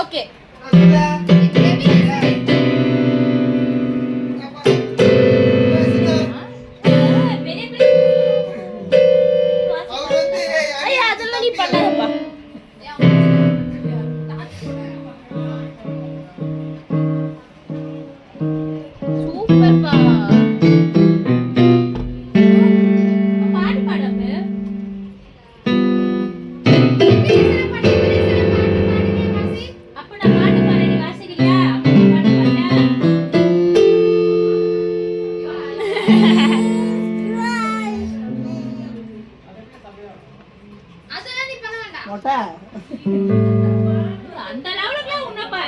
Okay அதெல்லாம் நீ பண்ணாதப்பா. சூப்பர்ப்பா. பாட்டு பாடப்பு. அப்ப நான் பாட்டு பாடுறேன், நீ வாசிக்கலையா? பாட்டு பாடுறேன். மொட்டை அந்த லெவலுக்குலாம் உன்னப்பா